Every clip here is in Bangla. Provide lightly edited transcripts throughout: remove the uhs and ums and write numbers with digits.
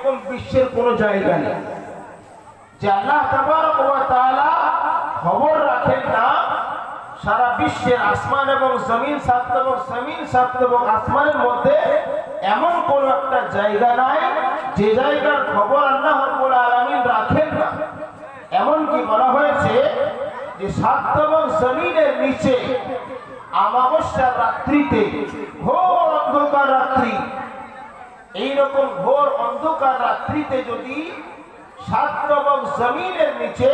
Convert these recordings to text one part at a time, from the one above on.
এরকম বিশ্বের কোনো জায়গা নেই যে আল্লাহ তাবারক ওয়া তাআলা খবর রাখেন না সারা বিশ্বের আসমান এবং জমিন সাত এবং জমিন সাত এবং আসমানের মধ্যে এমন কোন একটা জায়গা নাই যে জায়গার খবর আল্লাহ রাব্বুল আলামিন রাখেন না। এমন কি বলা হয়েছে যে সাত এবং জমিনের নিচে অমাবস্যার রাত্রিতে ঘোর অন্ধকার রাত্রি, এইরকম ঘোর অন্ধকার রাত্রিতে যদি সাত এবং জমিনের নিচে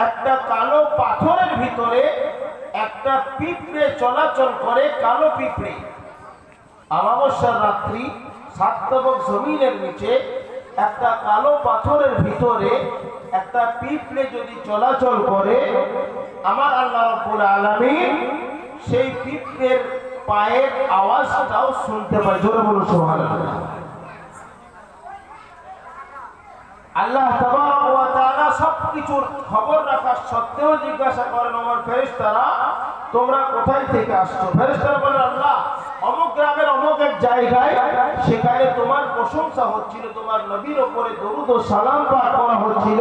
একটা কালো পাথরের ভিতরে একটা পিঁপড়ে চলাচল করে, কালো পিঁপড়ে, অমাবস্যার রাত্রি সাত এবং জমিনের নিচে একটা কালো পাথরের ভিতরে একটা পিঁপড়ে যদি চলাচল করে, আমার আল্লাহ রাব্বুল আলামিন সেই পিঁপড়ের পায়ের আওয়াজটাও শুনতে পায়। জোরে বলুন সুবহানাল্লাহ। আল্লাহ তাবারক ওয়া তাআলা সবকিছুর খবর রাখার সত্ত্বেও জিজ্ঞাসা করেন আমার ফেরেশতারা, তোমরা কোথায় থেকে আসছো? ফেরেশতারা বলেন, আল্লাহ অমুক গ্রামের অমুক এক জায়গায়, সেখানে তোমার প্রশংসা হচ্ছিল, তোমার নবীর উপরে দরুদ ও সালাম পাঠ করা হচ্ছিল,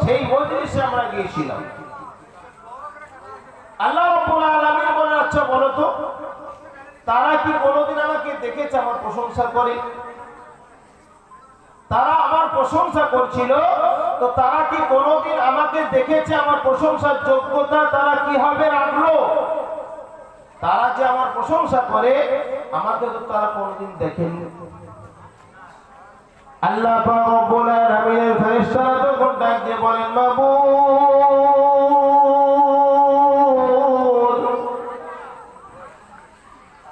সেই মজলিসে আমরা গিয়েছিলাম। আল্লাহ রাব্বুল আলামিন বলেন, আচ্ছা বলো তো, তারা কি কোনোদিন আমাকে দেখেছে আমার প্রশংসা করে? তারা আমার প্রশংসা করছিল, তো তারা কি কোনোদিন আমাকে দেখেছে? আমার প্রশংসার যোগ্যতা তারা কিভাবে রাখলো? তারা যে আমার প্রশংসা করে, আমাকে তো তারা কোনোদিন দেখেনি। আল্লাহ পাক রব্বুল আলামিনের ফেরেশতারা তখন ডাক দিয়ে বলেন, মাবুদ,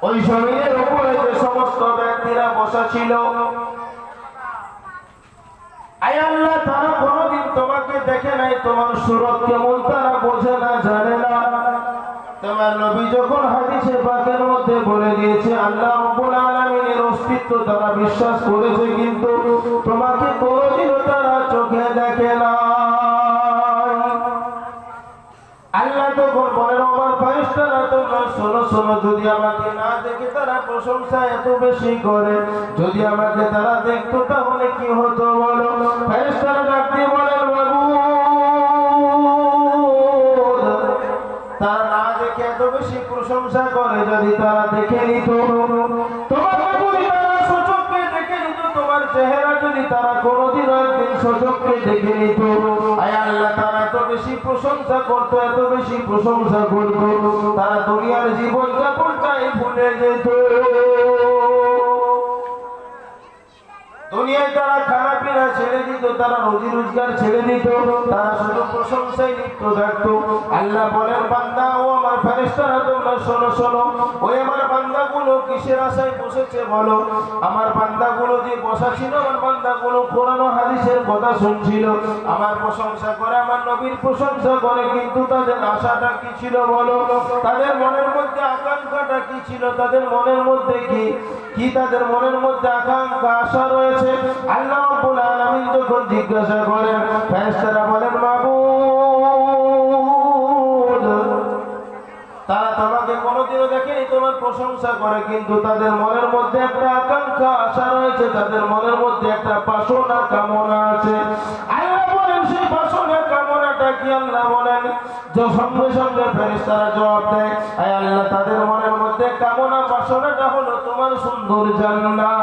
ওই জমিনের উপরে যে সমস্ত ব্যক্তিরা বসা ছিল, আয় আল্লাহ, তারা কোনোদিন তোমাকে দেখে নাই, তোমার সুরত কেমন তারা বোঝে না, জানে না। তোমার নবী যখন হাদিসে পাকের মধ্যে বলে দিয়েছে আল্লাহ রাব্বুল আলামিনের অস্তিত্ব তারা বিশ্বাস করেছে, কিন্তু তোমাকে কোনোদিনও তারা চোখে দেখে না। আল্লাহ তখন বলেন, আমার ফেরেশতারা তোমরা শোনো শোনো, যদি আমাকে না দেখে তারা প্রশংসা এত বেশি করে, যদি আমাকে তারা দেখতো তাহলে কি হতো বলো? ফেরেশতারা ডাক দিয়ে বলেন, মাবুদ, তারা না দেখে এত বেশি প্রশংসা করে, যদি তারা দেখে নিত, তোমাকে যদি তারা সচক্ষে দেখে নিত, তোমার চেহারা যদি তারা কোনোদিন একদিন সচক্ষে দেখে নিত, আয় আল্লাহ, তারা এত বেশি প্রশংসা করতো, এত বেশি প্রশংসা করতো, তারা দুনিয়ার জীবন যাপনটাই ভুলে যেত। দুনিয়ায় তারা খানা পিনা ছেড়ে দিত, তারা রুজি রোজগার ছেড়ে দিত, তারা শুধু প্রশংসায় লিপ্ত থাকতো। আল্লাহ বলেন, বান্দা ও আমার ফেরেশতারা তোমরা শোনো শোনো, ওই আমার বান্দাগুলো কিসের আশায় বসেছে বলো? আমার বান্দাগুলো যে বসা ছিল, আমার বান্দাগুলো কোরআন ও হাদিসের কথা শুনছিল, আমার প্রশংসা করে, আমার নবীর প্রশংসা করে, কিন্তু তাদের আশাটা কি ছিল বলো? তাদের মনের মধ্যে আকাঙ্ক্ষাটা কি ছিল? তাদের মনের মধ্যে কি তাদের মনের মধ্যে আকাঙ্ক্ষা, আশা রয়েছে? আল্লাহ রাব্বুল আলামিন যখন জিজ্ঞাসা করেন, ফেরেশতারা বলেন, মাবুদ, তারা তোমাকে কোনোদিনও দেখেনি, তোমার প্রশংসা করে, কিন্তু তাদের মনের মধ্যে একটা আকাঙ্ক্ষা, আশা রয়েছে, তাদের মনের মধ্যে একটা বাসনা, কামনা আছে। আল্লাহ বলেন, সেই বাসনা কামনাটা কি? আল্লাহ বলেন, যে সঙ্গে সঙ্গে ফেরেশতারা জবাব দেয়, আয় আল্লাহ, তাদের মনের মধ্যে কামনা, বাসনাটা হলো তোমার সুন্দর জান্নাত।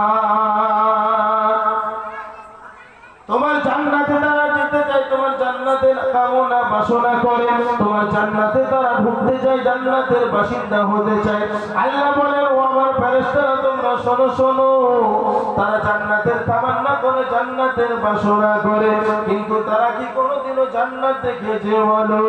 তোমার জান্নাতে তারা যেতে চায়, তোমার জান্নাতের কামনা বাসনা করে, তোমার জান্নাতে তারা ঢুকতে চায়, জান্নাতের বাসিন্দা হতে চায়। আল্লাহ বলেন, ও আমার ফেরেশতারা তোমরা শোনো শোনো, তারা জান্নাতের তামান্না করে, জান্নাতের বাসনা করে, কিন্তু তারা কি কোনোদিনও জান্নাত দেখেছে বলো?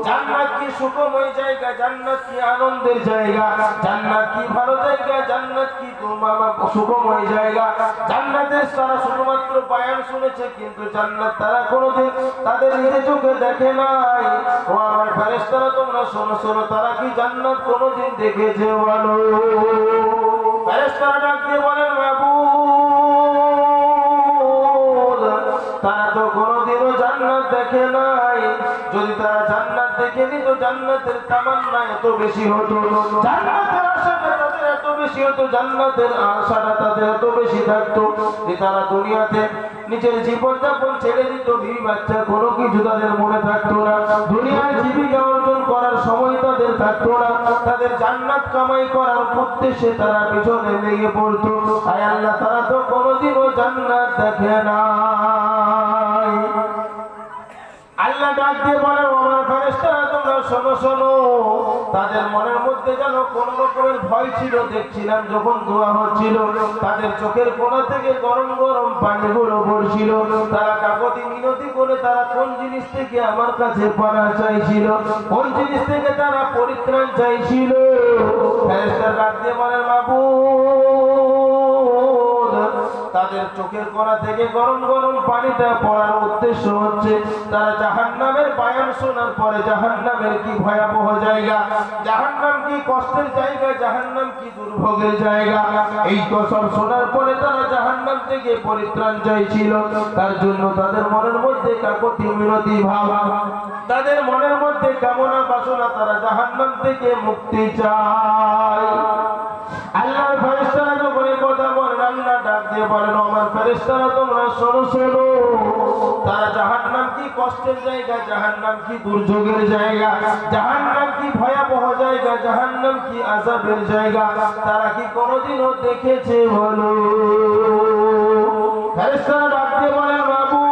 জান্নাত কি সুখময় জায়গা? জান্নাত কি আনন্দের জায়গা? জান্নাত কি ভালো জায়গা? জান্নাত কি তোমার সুখময় জায়গা? জান্নাতের তারা শুধুমাত্র বয়ান শুনেছে, কিন্তু জান্নাত তারা কোনোদিন তাদের নিজে চোখে দেখে নাই। ও আমার ফেরেশতারা তোমরা শোনো শোনো, তারা কি জান্নাত কোনোদিন দেখেছে বলো? ফেরেশতারা ডাক দিয়ে বলেন, মাবুদ, তারা তো কোনোদিনও জান্নাত দেখে নাই। যদি তারা জান্নাত দেখে নিত, জান্নাতের তামান্না এত বেশি হতো, জান্নাতের আশাটা তাদের এত বেশি হতো, জান্নাতের আশাটা তাদের এত বেশি থাকতো যে তারা দুনিয়াতে নিজের জীবনযাপন ছেড়ে দিত, বিবি বাচ্চা কোনো কিছু তাদের মনে থাকতো না, দুনিয়ায় জীবিকা অর্জন করার সময় তাদের থাকতো না, তাদের জান্নাত কামাই করার উদ্দেশ্যে তারা পিছনে লেগে পড়তো। আয় আল্লাহ, তারা তো কোনোদিনও জান্নাত দেখে নাই। আল্লাহ ডাক দিয়ে বলে, আমার ফেরেশতারা তোমরা শোনো শোনো। তাদের মনের মধ্যে যেন কোন রকমের ভয় ছিল। দেখছিলাম যখন দোয়া হচ্ছিল তাদের চোখের কোণা থেকে গরম গরম পানিগুলো পড়ছিল। তারা কাকতি মিনতি করে তারা কোন জিনিস থেকে আমার কাছে পানা চাইছিল, কোন জিনিস থেকে তারা পরিত্রাণ চাইছিল। ফেরেশতারা ডাক দিয়ে বলেন, মাবুদ, তাদের চোখের কোণা থেকে গরম গরম পানিটা পড়ার উদ্দেশ্য হচ্ছে তারা জাহান্নামের বায়ান শোনার পরে জাহান্নামের কি ভয়াবহ জায়গা, জাহান্নাম কি কষ্টের জায়গা, জাহান্নাম কি দুর্ভোগের জায়গা, এই তো সব শোনার পরে তারা জাহান্নাম থেকে পরিত্রাণ চাইছিল। তার জন্য তাদের মনের মধ্যে কাকতি মিনতি ভাব, তাদের মনের মধ্যে কামনা বাসনা, তারা জাহান্নাম থেকে মুক্তি চায়। আল্লাহর ফেরেশতারা যখন এই কথা বলেন, আল্লাহ ডাক দিয়ে বলেন, আমার ফেরেশতারা তোমরা শোনো শোনো। তারা জাহান্নাম কি কষ্টের জায়গা, জাহান্নাম কি দুর্যোগের জায়গা, জাহান্নাম কি ভয়াবহ জায়গা, জাহান্নাম কি আযাবের জায়গা, তারা কি কোনোদিনও দেখেছে বলো? ফেরেশতারা ডাক দিয়ে বলেন, মাবুদ,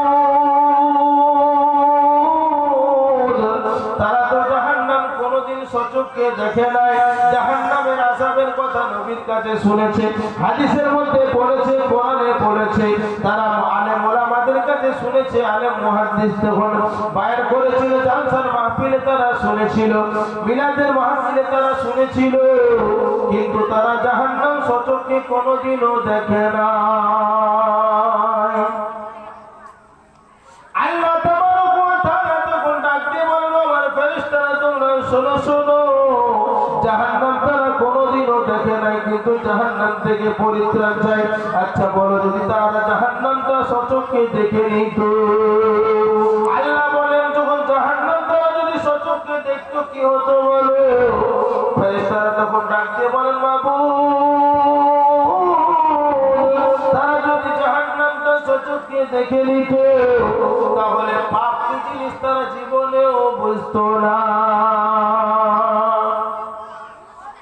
তারা তো জাহান্নাম কোনোদিন সচক্ষে দেখে নাই। জাহান্নামের আযাবের কথা নবীর কাছে শুনেছে, হাদিসের মধ্যে পড়েছে, কোরআনে পড়েছে, তারা আলেম ওলামাদের কাছে শুনেছে, আলেম মুহাদ্দিস যখন বাইর করেছিল জালসার মাহফিলে তারা শুনেছিল, মিলাদের মাহফিলে তারা শুনেছিল, কিন্তু তারা জাহান্নাম সচক্ষে কোনোদিনও দেখে না। আল্লাহ তাবারক ওয়া তাআলা তখন ডাক দিয়ে বলল, আমার ফেরেশতারা তোমরা শোনো শোনো। জাহান্নাম তারা কোনোদিনও দেখে নাই, কিন্তু জাহান্নাম থেকে পরিত্রাণ চায়। আচ্ছা বলো, যদি তারা জাহান্নামটা সচক্ষে দেখে নিত, আল্লাহ বলেন যখন জাহান্নাম তারা যদি সচক্ষে দেখতো কি হতো বলো? ফেরেশতারা তখন ডাক দিয়ে বলেন, মাবুদ, তারা যদি জাহান্নামটা সচক্ষে দেখে নিত তাহলে পাপ কি জিনিস তারা জীবনেও বুঝতো না।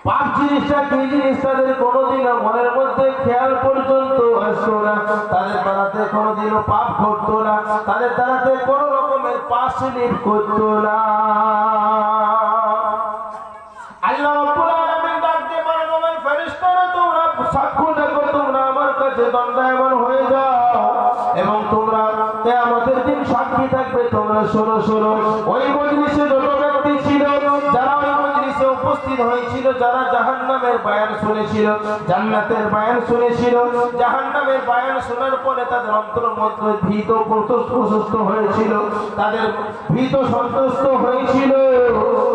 পাপ জিনিসটা কি জিনিস তাদের কোনোদিনও মনের মধ্যে খেয়াল পর্যন্ত আসতো না। তাদের দ্বারাতে কোনোদিনও পাপ ঘটতো না, তাদের দ্বারাতে কোনো রকমের পাপ স্লিপ করতো না। আল্লাহ রাব্বুল আলামিন ডাক দিয়ে বলেন, আমার ফেরেশতারা তোমরা সাক্ষ্য দেখো, তোমরা আমার কাছে দণ্ডায়মান হয়ে যাও এবং তোমরা কিয়ামতের দিন সাক্ষী থাকবে। তোমরা শোনো শোনো, ওই মজলিসে যত ব্যক্তি ছিল, যারা ওই মজলিসে উপস্থিত হয়েছিল, যারা জাহান্নামের বয়ান শুনেছিল, জান্নাতের বয়ান শুনেছিল, জাহান্নামের বয়ান শোনার পরে তাদের অন্তরের মধ্যে ভীত প্রশস্ত হয়েছিল, তাদের ভীত সন্তুষ্ট হয়েছিল।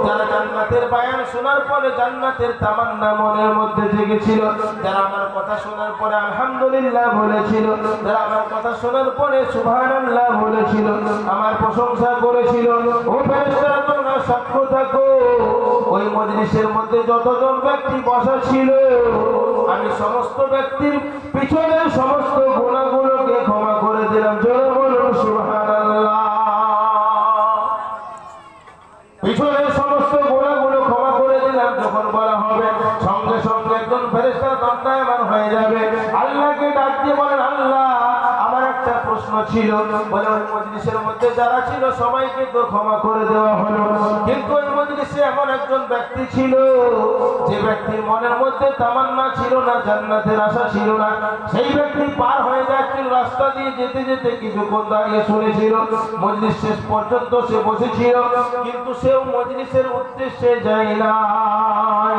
যারা জান্নাতের বয়ান শোনার পরে জান্নাতের তামান্না মনের মধ্যে জেগেছিল, যারা আমার কথা শোনার পরে আলহামদুলিল্লাহ বলেছিল, যারা আমার কথা শোনার পরে সুবহানাল্লাহ বলেছিল, আমার প্রশংসা করেছিল, ও ফেরেশতারা তোমরা সাক্ষ্য থাকো, ওই মজলিসের মধ্যে যতজন ব্যক্তি বসা ছিল, আমি সমস্ত ব্যক্তির পিছনের সমস্ত গুনাহগুলোকে ক্ষমা করে দিলাম। জোরে বলুন সুবহানাল্লাহ। পিছনের সমস্ত গুনাহগুলো ক্ষমা করে দিলাম যখন বলা হবে, সঙ্গে সঙ্গে একজন ফেরেশতা দণ্ডায়মান হয়ে যাবে। আল্লাহকে ডাক দিয়ে বলেন, আল্লাহ আমার একটা প্রশ্ন ছিল। বলে, ওই মজলিসের মধ্যে যারা ছিল সবাইকে তো ক্ষমা করে দেওয়া হলো, কিন্তু ওই মজলিসে এমন একজন ব্যক্তি ছিল যে ব্যক্তির মনের মধ্যে তামান্না ছিল না, জান্নাতের আশা ছিল না। সেই ব্যক্তি পার হয়ে যাচ্ছিল, রাস্তা দিয়ে যেতে যেতে কিছুক্ষণ দাঁড়িয়ে শুনেছিল, মজলিস শেষ পর্যন্ত সে বসেছিল, কিন্তু সেও মজলিসের উদ্দেশ্যে যায় নাই।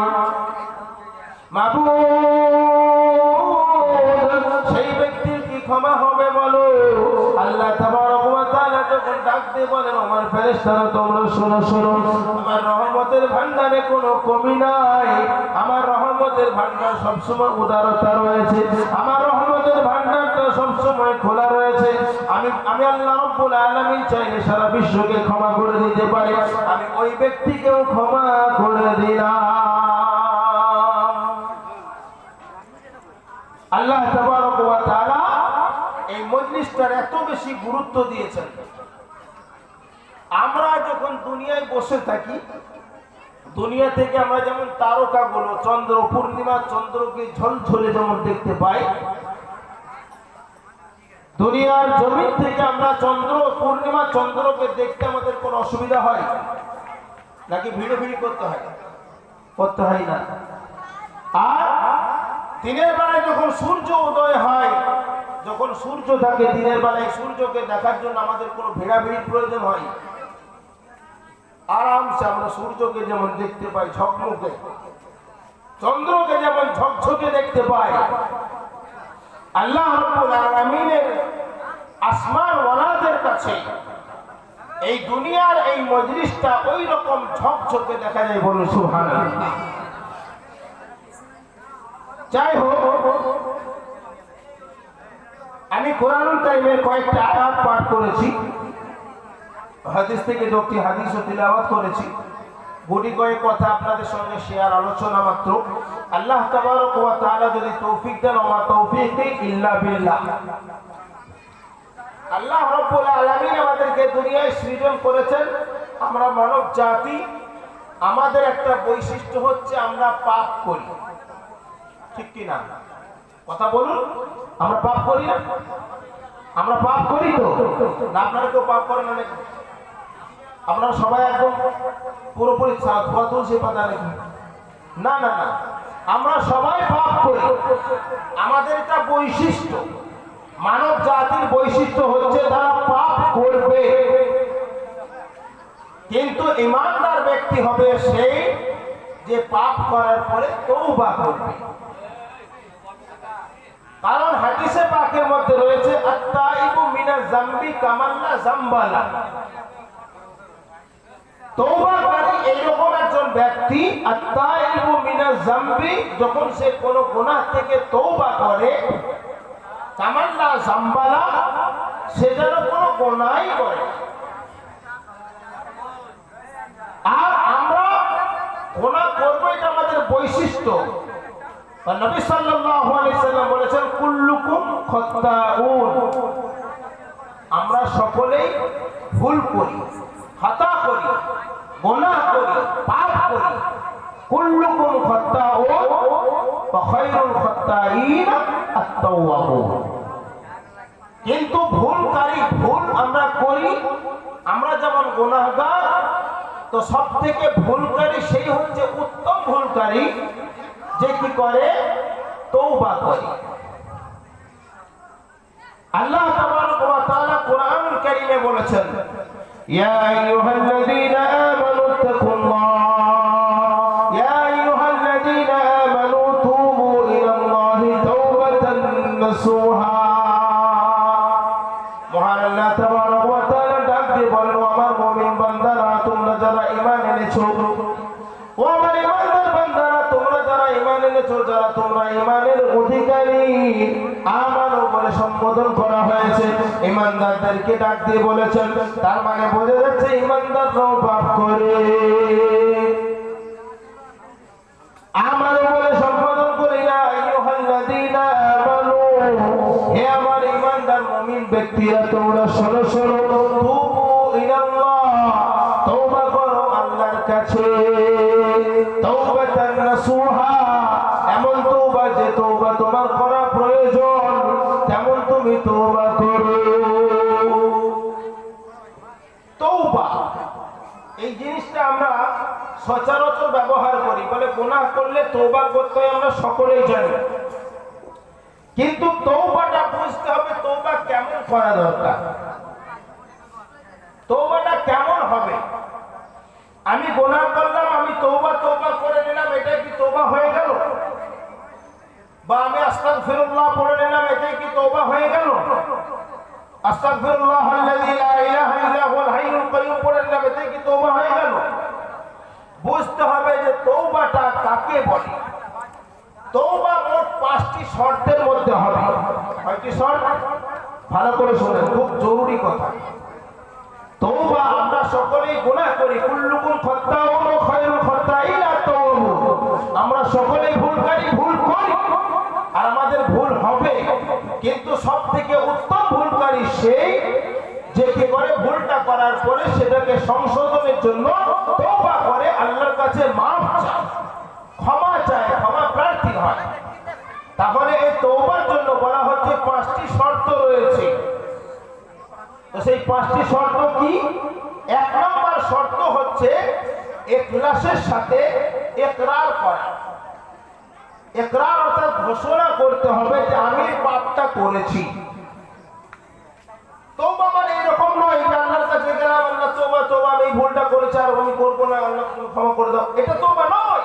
মাবুদ, সেই ব্যক্তির কি ক্ষমা হবে বলো? আল্লাহ তাবারক ওয়া তাআলা যখন ডাক দিয়ে বলেন, আমার ফেরেশতারা তোমরা শোনো শোনো, আমার রহমতের ভান্ডারে কোনো কমি নাই, আমার রহমতের ভান্ডার সবসময় উদারতা রয়েছে, আমার রহমতের ভান্ডারটা সবসময় খোলা রয়েছে। আমি আল্লাহ রাব্বুল আলামিন চাইলে সারা বিশ্বকে ক্ষমা করে দিতে পারি, আমি ওই ব্যক্তিকেও ক্ষমা করে দিলাম। আল্লাহ তাবারক ওয়া তাআলা এই মজলিসটার এত বেশি গুরুত্ব দিয়েছেন। আমরা যখন দুনিয়ায় বসে থাকি, দুনিয়া থেকে আমরা যেমন তারকাগুলো চন্দ্র পূর্ণিমা চন্দ্রকে ঝলঝলে যেমন দেখতে পাই, দুনিয়ার জমিন থেকে আমরা চন্দ্র পূর্ণিমা চন্দ্রকে দেখতে আমাদের কোনো অসুবিধা হয় নাকি ভিড়ি করতে হয়? করতে হয় না। আর দিনের বেলায় যখন সূর্য উদয় হয়, যখন সূর্য থাকে দিনের বেলায়, সূর্যকে দেখার জন্য আমাদের কোনো ভিড়াভিড়ির প্রয়োজন হয়? আরামসে আমরা সূর্যকে যেমন দেখতে পাই ঝকমকে, চন্দ্রকে যেমন ঝকঝকে দেখতে পাই, আল্লাহ রাব্বুল আলামিনের আসমান ওয়ালাদের কাছে এই দুনিয়ার এই মজলিসটা ওই রকম ঝকঝকে দেখা যায়। বলুন সুবহানাল্লাহ। যাই হোক, আমি কোরআনুল কারীমের কয়েকটা আয়াত পাঠ করেছি, হাদিস থেকে দুটি হাদিসও তিলাওয়াত করেছি। গুটি কয়েক কথা আপনাদের সঙ্গে শেয়ার, আলোচনা মাত্র। আল্লাহ তাবারক ওয়া তাআলা যদি তৌফিক দেন, ওয়া তাওফীকি ইল্লা বিল্লাহ। আল্লাহ রাব্বুল আলামিন আমাদেরকে দুনিয়ায় সৃজন করেছেন, আমরা মানব জাতি। আমাদের একটা বৈশিষ্ট্য হচ্ছে আমরা পাপ করি, ঠিক কি না? কথা বলুন, আমরা পাপ করি না? আমরা পাপ করি তো না? আপনারা কেউ পাপ করেন না নাকি? আপনারা সবাই একদম পুরোপুরি তুলসী পাতা নাকি? না না না, আমরা সবাই পাপ করি। আমাদের একটা বৈশিষ্ট্য, মানব জাতির বৈশিষ্ট্য হচ্ছে তারা পাপ করবে, কিন্তু ঈমানদার ব্যক্তি হবে সেই যে পাপ করার পরে তওবা করবে। কারণ হাদিসে পাকের মধ্যে রয়েছে আত-তাইবু মিনাজ যামবি কামান লা যামবা লা। তওবাকারী এইরকম একজন ব্যক্তি, আত-তাইবু মিনাজ যামবি, যখন সে কোনো গুনাহ থেকে তওবা করে, কামান লা যামবা লা, সে যেন কোনো গুনাহই করে। আর আমরা গুনাহ করব, এটা আমাদের বৈশিষ্ট্য। নবী সাল্লাল্লাহু আলাইহি সাল্লাম বলেছেন কুল্লুকুম খাত্তাউন, আমরা সকলেই ভুল করি, খাতা করি, গুনাহ করি, পাপ করি। কুল্লুকুম খাত্তাউন ওয়া খায়রুল খাত্তাইন আত-তাওয়াবুন। কিন্তু ভুলকারী, ভুল আমরা করি, আমরা যেমন গুনাহগার, তো সবথেকে ভুলকারী সেই হচ্ছে উত্তম ভুলকারী যে কি করে? তওবা করে। আল্লাহ তাবারক ওয়া তাআলা কোরআনুল কারীমে বলেছেন, ইয়া আইয়ুহাল্লাযীনা আমানু তাকুল্লাহ, ইয়া আইয়ুহাল্লাযীনা আমানু তুবু ইলাল্লাহি তাওবাতান নাসুহা। মহান আল্লাহ তাবারক ওয়া তাআলা ডাক দিয়ে বলেন, আমার মুমিন বান্দারা, তোমরা যারা ঈমান এনেছো, ও আমার ঈমানদার বান্দারা, তোমরা যারা ঈমান এনেছো, যারা তোমরা ঈমানের অধিকারী, আমানু বলে সম্বোধন করা হয়েছে। ঈমানদারদেরকে ডাক দিয়ে বলেছেন, তার মানে বোঝা যাচ্ছে ঈমানদাররাও পাপ করে। আমানু বলে সম্বোধন করে, ইয়া আইয়ুহাল্লাযীনা আমানু, হে আমার ঈমানদার মুমিন ব্যক্তিরা, তোমরা শোনো শোনো, তুবু ইলাল্লাহ, তওবা করো আল্লাহর কাছে, তাওবাতান নাসুহা, এমন তওবা যে তওবা তোমার করা প্রয়োজন তেমন তুমি তওবা করো। তওবা এই জিনিসটা আমরা সচরাচর ব্যবহার করি, বলে গুনাহ করলে তওবা করতে হয়, আমরা সকলেই জানি। কিন্তু তওবাটা বুঝতে হবে, তওবা কেমন করা দরকার, তওবাটা কেমন হবে। আমি গুনাহ করলাম, আমি তওবা করে নিলাম, এটা কি তওবা হয়ে গেল? বা আমি আস্তাগফিরুল্লাহ পড়ে নিলাম, এটা কি তওবা হয়ে গেল? আস্তাগফিরুল্লাহাল্লাযী লা ইলাহা ইল্লা হুয়াল হাইয়ুল কাইয়্যুম পড়ে নিলাম, এটা কি তওবা হয়ে গেল? বুঝতে হবে যে তওবাটা কাকে বলে। তওবা মোট 5টি শর্তের মধ্যে হবে। কয়টি শর্ত? ভালো করে শুনেন, খুব জরুরি কথা। তওবা, আমরা সকলেই গুনাহ করি, কুল্লুকুম খাত্তাউন ওয়া খায়রুল খাত্তাইন আত-তাওয়াবুন, আমরা সকলেই ভুলকারী, ভুল করি। আর আমাদের ভুল হবে, কিন্তু সব থেকে উত্তম ভুলকারী সেই যে কি করে ভুলটা করার পরে সেটাকে সংশোধনের জন্য তওবা করে আল্লাহর কাছে মাফ চায়, ক্ষমা চায়, ক্ষমা প্রার্থী হয়। তাহলে এই তওবার জন্য বলা হচ্ছে 5টি শর্ত রয়েছে। তো সেই 5টি শর্ত কি? 1 নম্বর শর্ত হচ্ছে ইখলাসের সাথে ইকরার করা। ইকরার অর্থাৎ ঘোষণা করতে হবে যে আমি পাপটা করেছি। তওবা মানে এরকম নয় যে আল্লাহর কাছে গেলাম, আল্লাহ তওবা তওবা আমি ভুলটা করেছি আর আমি করব না, আল্লাহ ক্ষমা করে দাও, এটা তওবা নয়।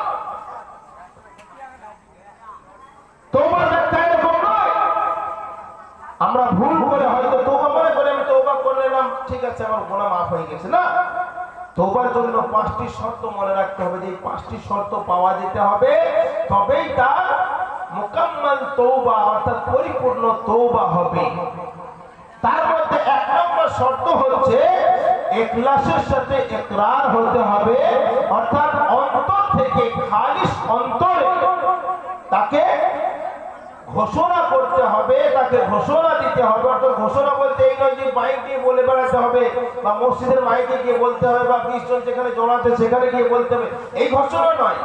তওবার ব্যাখ্যা এরকম নয়। আমরা ভুল করে হয়তো তওবা মনে করে আমি তওবা করে নিলাম, ঠিক আছে আমার গুনাহ মাফ হয়ে গেছে, না। তওবার জন্য 5টি শর্ত মনে রাখতে হবে, যে এই 5টি শর্ত পাওয়া যেতে হবে, তবেই তার মুকাম্মাল তওবা অর্থাৎ পরিপূর্ণ তওবা হবে। তার মধ্যে 1 নম্বর শর্ত হচ্ছে ইখলাসের সাথে ইকরার হতে হবে, অর্থাৎ অন্তর থেকে খালিস অন্তরে তাকে ঘোষণা করতে হবে, তাকে ঘোষণা দিতে হবে। অর্থাৎ ঘোষণা বলতে এই নয় যে মাইকে বলে বেড়াতে হবে বা মসজিদের মাইকে গিয়ে বলতে হবে বা 20 জন যেখানে জড়াতে সেখানে গিয়ে বলতে হবে, এই ঘোষণা নয়।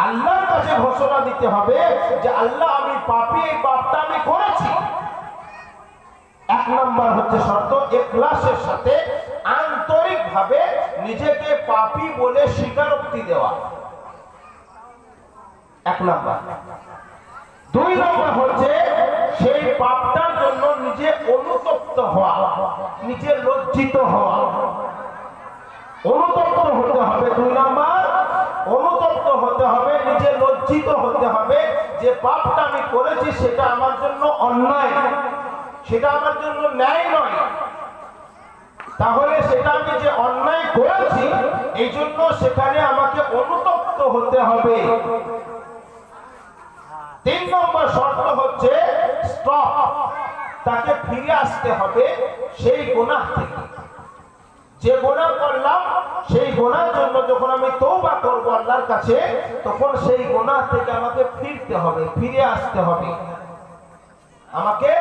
আল্লাহর কাছে ঘোষণা দিতে হবে যে আল্লাহ আমি পাপী, এই পাপটা আমি করেছি। 1 নম্বর হচ্ছে শর্ত ইখলাসের সাথে আন্তরিকভাবে নিজেকে পাপী বলে স্বীকারোক্তি দেওয়া, 1 নম্বর। 2 নম্বর হচ্ছে সেই পাপটার জন্য নিজে অনুতপ্ত হওয়া, নিজে লজ্জিত হওয়া, অনুতপ্ত হতে হবে। 2 নম্বর অনুতপ্ত হতে হবে, নিজে লজ্জিত হতে হবে যে পাপটা আমি করেছি সেটা আমার জন্য অন্যায়, সেটা আমার জন্য ন্যায় নয়। তাহলে সেটা আমি যে অন্যায় করেছি এই জন্য সেখানে আমাকে অনুতপ্ত হতে হবে। 3 নম্বর শর্ত হচ্ছে স্টপ, তাকে ফিরে আসতে হবে সেই গুনাহ থেকে। যে গুনাহ করলাম সেই গুনার জন্য যখন আমি তওবা করব আল্লাহর কাছে, তখন সেই গুনাহ থেকে আমাকে ফিরতে হবে, ফিরে আসতে হবে, আমাকে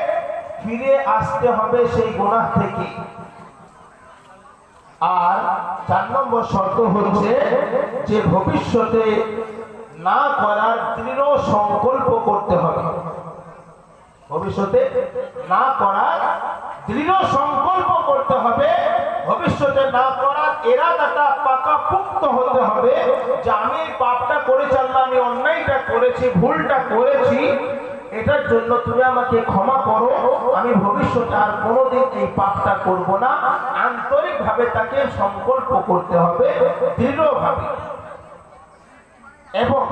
ফিরে আসতে হবে সেই গুনাহ থেকে। আর 4 নম্বর শর্ত হচ্ছে যে ভবিষ্যতে না করার দৃঢ় সংকল্প করতে হবে। ভবিষ্যতে না করার দৃঢ় সংকল্প করতে হবে, ভবিষ্যতে না করার ইরাদাটা পাকাপোক্ত হতে হবে যে আমি এই পাপটা করেছি, আল্লাহ আমি অন্যায়টা করেছি, ভুলটা করেছি, এটার জন্য তুমি আমাকে ক্ষমা করো, আমি ভবিষ্যতে আর কোনোদিন এই পাপটা করব না। আন্তরিকভাবে তাকে সংকল্প করতে হবে, দৃঢ়ভাবে। এবং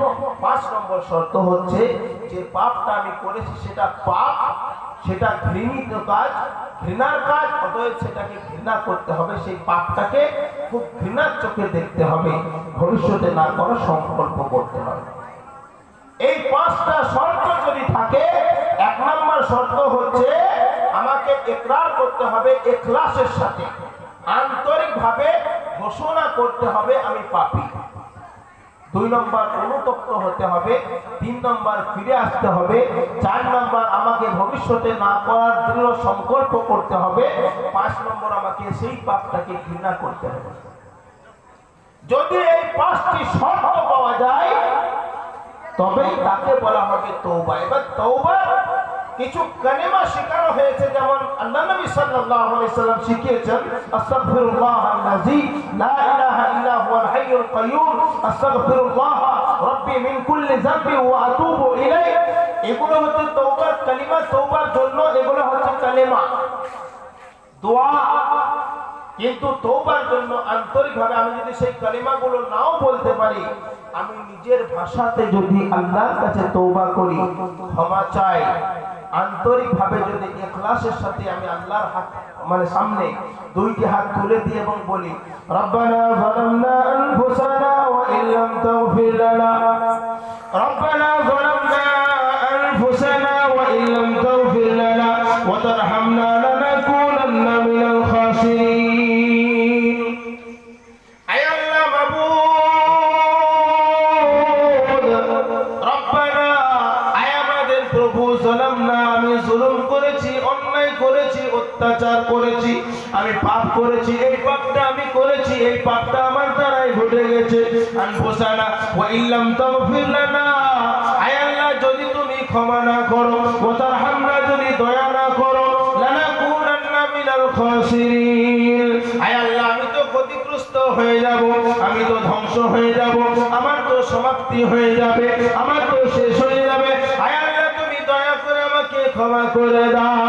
5 নম্বর শর্ত হচ্ছে যে পাপটা আমি করেছি সেটা পাপ, সেটা ঘৃণিত কাজ, ঘৃণার কাজ, অতএব সেটাকে ঘৃণা করতে হবে, সেই পাপটাকে খুব ঘৃণার চোখে দেখতে হবে, ভবিষ্যতে না করার সংকল্প করতে হবে। এই 5টা শর্ত যদি থাকে, 1 নম্বর শর্ত হচ্ছে আমাকে ইকরার করতে হবে ইখলাসের সাথে, আন্তরিকভাবে ঘোষণা করতে হবে আমি পাপী। 2 নম্বর অনুতপ্ত হতে হবে। 3 নম্বর ফিরে আসতে হবে। 4 নম্বর আমাকে ভবিষ্যতে না করার দৃঢ় সংকল্প করতে হবে। 5 নম্বর আমাকে সেই পাপটাকে ঘৃণা করতে হবে। যদি এই 5টি শর্ত পাওয়া যায় তবেই তাকে বলা হবে তওবা। এবার তওবা কিছু কালেমা শেখানো হয়েছে, যেমন আল্লাহ নবী সাল্লাল্লাহু আলাইহি সাল্লাম শিখিয়েছেন আস্তাগফিরুল্লাহাল্লাযী লা ইলাহা ইল্লা হুয়াল হাইয়ুল কাইয়্যুম, আস্তাগফিরুল্লাহ রাব্বি মিন কুল্লি যামবি ওয়া আতুবু ইলাইহি। এগুলো হচ্ছে তওবার কালিমা, তওবার জন্য এগুলো হচ্ছে কালেমা, দোয়া। কিন্তু তওবার জন্য আন্তরিকভাবে আমি যদি সেই কালিমাগুলো নাও বলতে পারি, আমি নিজের ভাষাতে যদি আল্লাহর কাছে তওবা করি, ক্ষমা চাই, আন্তরিকভাবে যদি ইখলাসের সাথে আমি আল্লাহর সামনে 2টি হাত তুলে দিয়ে এবং বলি রব্বানা যালামনা আনফুসানা ওয়া ইল্লাম তাগফির লানা, রব্বানা যালামনা আনফুসানা ওয়া ইল্লাম তাগফির লানা ওয়া তারহামনা লানাকুনান্না মিনাল খাসিরিন। আয় আল্লাহ মাবুদ, রব্বানা, আয় আমাদের প্রভু, অত্যাচার করেছি, আমি পাপ করেছি, এই পাপটা আমি করেছি, এই পাপটা আমার দ্বারাই ঘটে গেছে। আনফুসানা ওয়া ইল্লাম তাগফির লানা, আয় আল্লাহ যদি তুমি ক্ষমা না করো, ওয়া তারহামনা যদি দয়া না করো, লানাকুনান্না মিনাল খাসিরিন, আয় আল্লাহ আমি তো ক্ষতিগ্রস্ত হয়ে যাব, আমি তো ধ্বংস হয়ে যাব, আমার তো সমাপ্তি হয়ে যাবে, আমার তো শেষ হয়ে যাবে। আয় আল্লাহ তুমি দয়া করে আমাকে ক্ষমা করে দাও।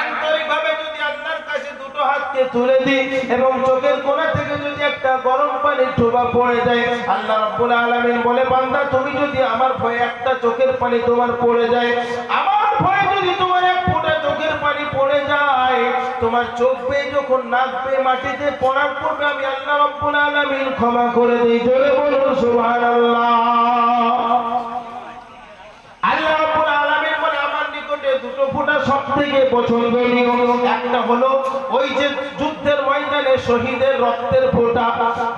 আন্তরিকভাবে যদি আল্লাহর কাছে দুটো হাতকে তুলে দিই এবং চোখের কোণা থেকে যদি একটা গরম পানির ঠোপা পড়ে যায়, আল্লাহ রাব্বুল আলামিন বলে বান্দা তুমি যদি আমার ভয়ে একটা চোখের পানি তোমার পড়ে যায়, আমার ভয়ে যদি তোমার এক ফোঁটা চোখের পানি পড়ে যায়, তোমার চোখ বেয়ে যখন নাক বেয়ে মাটিতে পড়ার পূর্বে আমি আল্লাহ রাব্বুল আলামিন ক্ষমা করে দিই। জোরে বলুন সুবহানাল্লাহ। আল্লাহ রাব্বুল আলামিন বলে আমার নিকটে দুটো ফোঁটা সবথেকে পছন্দনীয়, একটা হলো ওই যে যুদ্ধের ময়দানে শহীদের রক্তের ফোঁটা,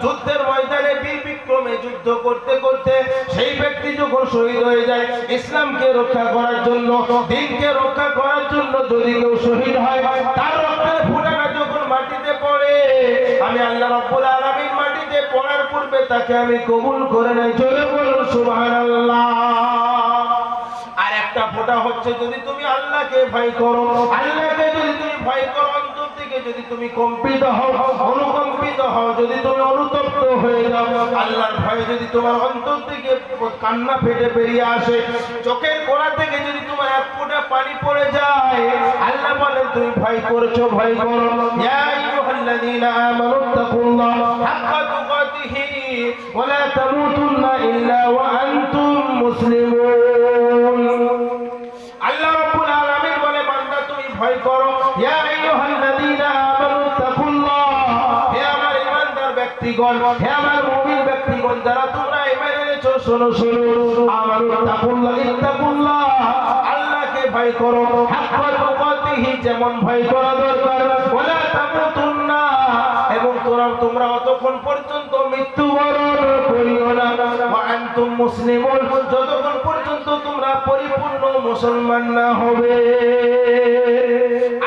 যুদ্ধের ময়দানে বীর বিক্রমে যুদ্ধ করতে করতে সেই ব্যক্তি যখন শহীদ হয়ে যায়, ইসলামকে রক্ষা করার জন্য, দ্বীনকে রক্ষা করার জন্য যদি কেউ শহীদ হয়, তার রক্তের ফোঁটাটা যখন মাটিতে পড়ে, আমি আল্লাহ রাব্বুল আলামিন মাটিতে পড়ার পূর্বে তাকে আমি কবুল করে নেই। জোরে বলুন সুবহানাল্লাহ। আর একটা ফোঁটা হচ্ছে যদি তুমি আল্লাহকে ভয় করো, আল্লাহকে যদি তুমি ভয় করো, অন্তর থেকে যদি তুমি কম্পিত হও, অনুকম্পিত হও, যদি তুমি অনুতপ্ত হয়ে যাও, আল্লাহর ভয়ে যদি তোমার অন্তর থেকে কান্না ফেটে বেরিয়ে আসে, চোখের কোণা থেকে যদি তোমার এক ফোঁটা পানি পড়ে যায়, আল্লাহ বলেন তুমি ভয় করেছো, ভয় করো। ইয়া আইয়ুহাল্লাযীনা আমানুত্তাকুল্লাহ হাক্কা তুকাতিহি ওয়া লা তামুতুন্না ইল্লা ওয়া আনতুম মুসলিমুন। আল্লাহ রাব্বুল আলামিন বলে বান্দা তুমি ভয় করো। ইয়া আইয়ুহাল্লাযীনা আমানুত্তাকুল্লাহ, হে আমার ঈমানদার ব্যক্তিগণ, হে আমার মুমিন ব্যক্তিগণ, যারা তোমরা ঈমান এনেছো, শোনো শোনো, আমানুত্তাকুল্লাহ, ইত্তাকুল্লাহ, আল্লাহকে ভয় করো, হাক্কা তুকাতিহি, যেমন ভয় করা দরকার, ওয়া লা তামুতুন্না, এবং তোমরা অতক্ষণ পর্যন্ত মৃত্যুবরণ করিও না, ওয়া আনতুম মুসলিমুন, যতক্ষণ পর্যন্ত তোমরা পরিপূর্ণ মুসলমান না হবে।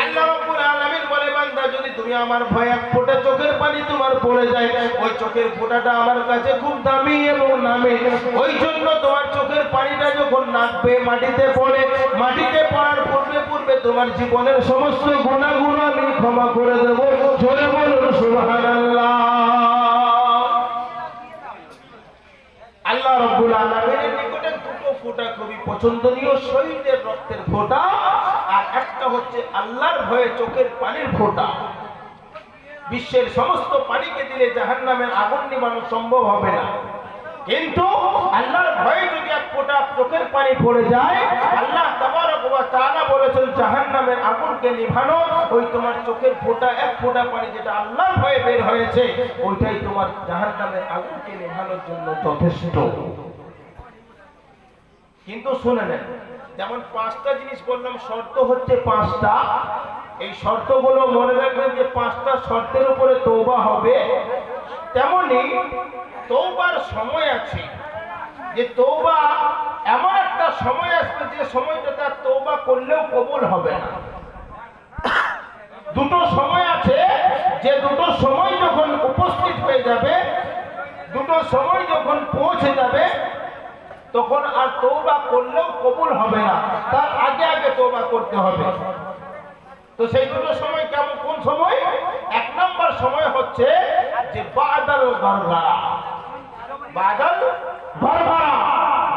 আল্লাহ রাব্বুল আলামিন বলে বান্দা যদি তুমি আমার ভয় এক ফোঁটা চোখের পানি তোমার পড়ে যায়, ওই চোখের ফোঁটাটা আমার কাছে খুব দামি এবং নামে, ওই জন্য তোমার চোখের পানিটা যখন নাক বেয়ে মাটিতে পড়ে, মাটিতে পড়ার পূর্বে পূর্বে তোমার জীবনের সমস্ত গুনাহগুলো আমি ক্ষমা করে দেব। জোরে বলুন সুবহানাল্লাহ। আল্লাহ রাব্বুল আলামিনের নিকটে দুটো ফোঁটা খুবই পছন্দনীয়, শহীদের রক্তের ফোঁটা আর একটা হচ্ছে আল্লাহর ভয়ে চোখের পানির ফোঁটা। বিশ্বের সমস্ত পানিকে দিলে জাহান্নামের আগুন নিভানো সম্ভব হবে না, কিন্তু আল্লাহর ভয়ে যদি এক ফোঁটা চোখের পানি পড়ে যায়, আল্লাহ তাবারক ওয়া তাআলা বলেছেন জাহান্নামের আগুনকে নিভানো ওই তোমার চোখের ফোঁটা, এক ফোঁটা পানি যেটা আল্লাহর ভয়ে বের হয়েছে, ওইটাই তোমার জাহান্নামের আগুনকে নিভানোর জন্য যথেষ্ট। কিন্তু শুনে নেন, যেমন পাঁচটা জিনিস বললাম, শর্ত হচ্ছে পাঁচটা, এই শর্তগুলো মনে রাখবেন যে পাঁচটা শর্তের উপরে তওবা হবে। তেমনি তওবার সময় আছে, যে তওবা এমন একটা সময় আসবে যে সময়টা তার তওবা করলেও কবুল হবে না। দুটো সময় আছে, যে দুটো সময় যখন উপস্থিত হয়ে যাবে, দুটো সময় যখন পৌঁছে যাবে, তখন আর তওবা করলেও কবুল হবে না, তার আগে আগে তওবা করতে হবে। তো সেই দুটো সময় কেমন, কোন সময়? এক নম্বর সময় হচ্ছে যে বাদাল গরগরা, বাদাল গরগরা,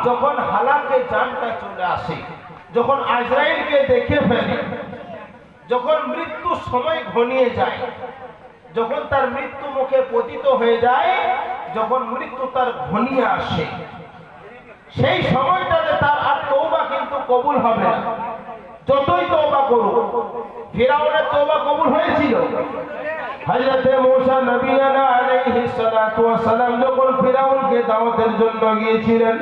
যখন হালাকে জানটা চলে আসে, যখন আজরাইলকে দেখে ফেলে, যখন মৃত্যুর সময় ঘনিয়ে যায়, যখন তার মৃত্যু মুখে পতিত হয়ে যায়, যখন মৃত্যু তার ঘনিয়ে আসে, সেই সময়টাতে তার আর তওবা কিন্তু কবুল হবে না, যতই তওবা করুক। ফিরাউনের তওবা কবুল হয়েছিল। হযরত মুসা নবিয়ানা আলাইহিস সালাতু ওয়াস সালাম যখন ফিরাউনকে দাওয়াতের জন্য গিয়েছিলেন,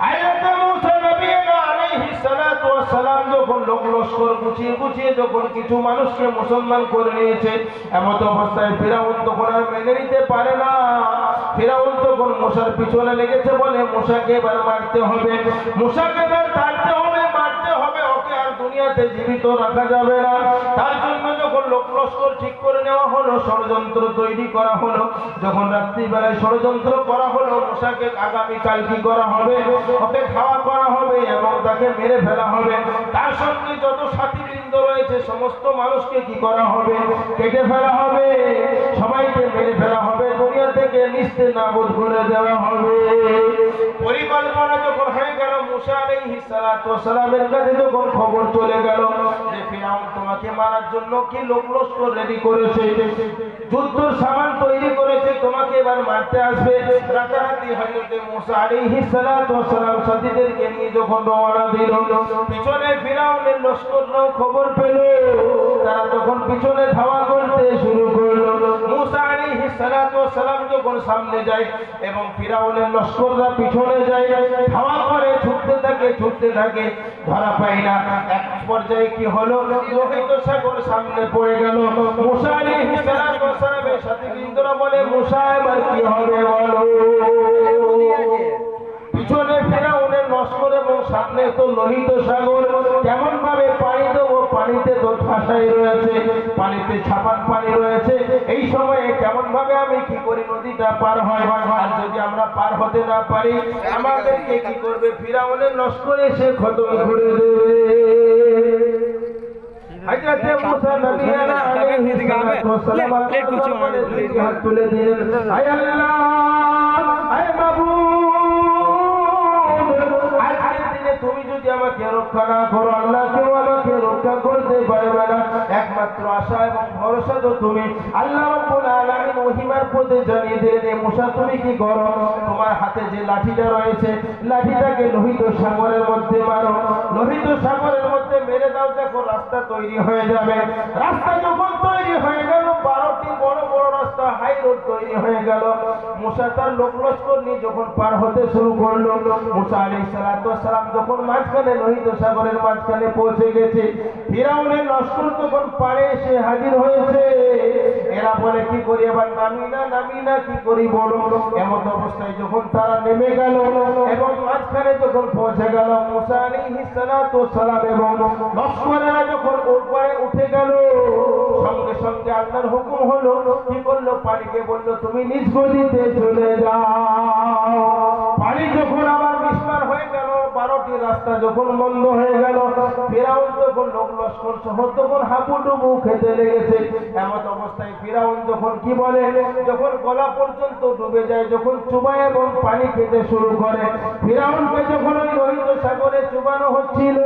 হযরত মুসা নবিয়ানা আলাইহিস সালাতু ওয়াস সালাম যখন লোক লস্কর গুছিয়ে গুছিয়ে যখন কিছু মানুষকে মুসলমান করে নিয়েছে, এমন অবস্থায় ফিরাউন তখন আর মেনে নিতে পারে না। ফিরাউন তখন মুসার পিছনে লেগেছে, বলে মুসাকে এবার মারতে হবে, মুসাকে এবার তাড়তে হবে, মারতে হবে, ওকে আর দুনিয়াতে জীবিত রাখা যাবে না। তার জন্য যখন লোক লস্কর ঠিক করে নেওয়া হলো, ষড়যন্ত্র তৈরি করা হলো, যখন রাত্রিবেলায় ষড়যন্ত্র করা হলো, মূসাকে আগামীকাল কি করা হবে, ওকে খাওয়া করা হবে এবং তাকে মেরে ফেলা হবে। তার সঙ্গে যত সাথীবৃন্দ রয়েছে সমস্ত মানুষকে কি করা হবে, কেটে ফেলা হবে, সবাইকে মেরে ফেলা হবে, দুনিয়া থেকে নিস্তেনাবুদ করে দেওয়া হবে। পরিকল্পনা যখন হয়ে গেল, মূসা আলাইহিস সালাতু ওয়াস সালামের কাছে যখন খবর চলে গেল যে ফিরআউন তোমাকে মারার জন্য কি লোক লস্কর রেডি করেছে, যুদ্ধের সামান তৈরি করেছে, তোমাকে এবার মারতে আসবে। রাতারাতি হযরত মূসা আলাইহিস সালাতু ওয়াস সালাম সাথীদেরকে নিয়ে যখন রওনা দিল, পিছনে ফিরআউনের লস্কররাও খবর পেল, তারা তখন পিছনে ধাওয়া করতে শুরু করলো। মূসা আলাইহিস সালাতু ওয়াস সালাম যখন সামনে যায় এবং ফিরআউনের লস্কররা পিছনে যায়, ধাওয়া করে, ছুটতে থাকে, ধরা পায় না। এক পর্যায়ে কি হলো, লোহিত সাগর সামনে পড়ে গেল। মূসা আলাইহিস সালাতু ওয়াস সালামের সাথীবৃন্দরা বলে, মূসা এবার কি হবে বলো। পিছনে ফিরআউনের লস্কর এবং সামনে তো লোহিত সাগর, কেমন ভাবে পানি দেবো, পানিতে তো ঠাসাই রয়েছে, পানিতে ছাপান পানি রয়েছে, এই সময়ে কেমন ভাবে আমি কি করি নদীটা পার হয়, আর যদি আমরা পার হতে না পারি আমাদেরকে কি করবে ফিরআউনের লস্কর এসে খতম করে দেবে। হযরতে মূসা নবী আলাইহিস সালাম হাত তুলে দিলেন, আয় আল্লাহ, আয় মাবুদ, আজকের দিনে তুমি যদি আমাকে রক্ষা না করো, আল্লাহ কেউ আমাকে রক্ষা করতে পারবে না। একমাত্র আশা এবং ভরসা তো তুমি। আল্লাহ রাব্বুল আলামিন ওহীর পথে জানিয়ে দিলেন, মূসা তুমি কি করো, তোমার হাতে যে লাঠিটা রয়েছে, লাঠিটাকে লোহিত সাগরের মধ্যে মারো, লোহিত সাগরের মধ্যে মেরে দাও, দেখো রাস্তা তৈরি হয়ে যাবে। রাস্তা যখন তৈরি হয়ে গেল, 12টি বড় বড় রাস্তা, হাই রোড তৈরি হয়ে গেল। মূসা তার লোক লস্কর নিয়ে যখন পার হতে শুরু করলো, মূসা আলাইহিস সালাতু ওয়াস সালাম যখন মাঝখানে লোহিত সাগরের মাঝখানে পৌঁছে গেছে, ফিরআউনের লস্কর তখন পাড়ে এসে হাজির হয়েছে। এরা বলে, কি করি এবার, নামি না কি করি বলো। এমন অবস্থায় যখন তারা নেমে গেল এবং মাঝখানে যখন পৌঁছে গেল, মূসা আলাইহিস সালাতু ওয়াস সালাম এবং লস্করেরা যখন উপরে উঠে গেল, সঙ্গে সঙ্গে আল্লাহর হুকুম হলো, কি করলো, পানিকে বললো তুমি নিজ গতিতে চলে যাও। পানি যখন আবার বিস্তার হয়ে গেল, 12টি রাস্তা যখন বন্ধ হয়ে গেল, ফিরআউন তখন লোক লস্কর সহ তখন হাবুডুবু খেতে লেগেছে। এমন অবস্থায় ফিরআউন যখন কি বলে, যখন গলা পর্যন্ত ডুবে যায়, যখন চুবায় এবং পানি খেতে শুরু করে, ফিরআউনকে যখন ওই লোহিত সাগরে চুবানো হচ্ছিল,